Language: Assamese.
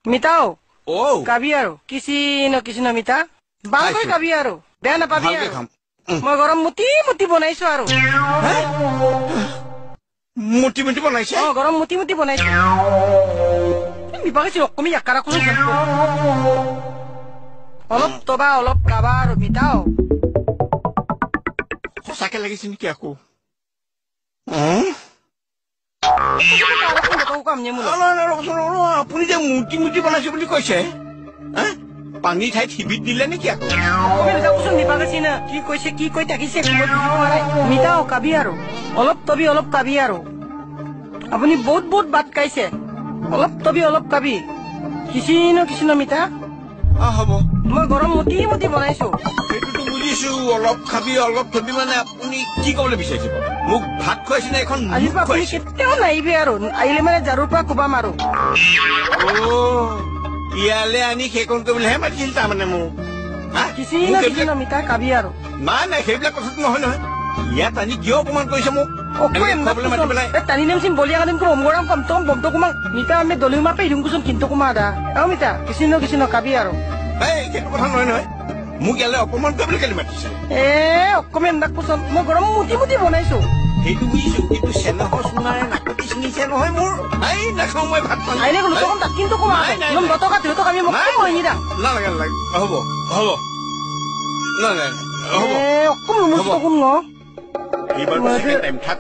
Mitao. Oh. Kabiaro. Kisino mita. Bangkoy kabiaro. Beya na pabiaro. Moi gorom muti bonaiso aro. Muti bonaise? Oh, gorom muti bonaiso. Mi bagasi okkumi yakara kuno sanko. Olop toba olop kabaro mitao. Sake লাগিছে নেকি আকো? আপুনি যে মুটি বনাইছে বুলি কৈছে পানী ঠাইত হিবিত দিলে নেকি আকৌ কি কৈছে কি কৈ থাকিছে মিটাও কাবি আৰু অলপ কাবি আৰু আপুনি বহুত বাট কাইছে অলপ কাবি কিছিনো মিটা হ'ব মই গৰম মুটি বনাইছো এইটোতো বুজিছো অলপ খাবি অলপ থবি মানে আপুনি কি ক'বলৈ বিচাৰিছে মোক ভাত খুৱাইছে না এখন আজিৰ পৰা আপুনি কেতিয়াও নাহিবি আৰু আহিলে মানে জাৰুৰ পৰা কোবাম আৰু ইয়ালে আনি সেইকণ কৰিবলৈহে মাতিছিল তাৰমানে মোক কিছিনো মিটা কাবি আৰু নাই সেইবিলাক কথাটো নহয় ইয়াত আনি কিয় অপমান কৰিছে মোক tani nem sim bolia kadin ko moram kam tom bom to kuma mita ame dolima pe hidung kusun kinto kuma ada mita kisino kabi aro ei ketu kotha নহয় মোক ইয়ালে অপমান কৰিবলৈ কেলে মাতিছে অকমেন নাক কুsun মই গৰম মুটি বনাইছো সেইটো বুজিছো কিন্তু চেনহৰ সোণাৰে নাকটি চিঙিছে নহয় মোৰ নাখাওঁ মই ভাত পানী আইনে কোনো তখন তাক কিন্তু kuma লম দতকা তিৰতক আমি মোক মই নিদা নালাগে হ'ব নালাগে হ'ব অকম মুস্ত কোন ন এইবাৰ টাইম থাক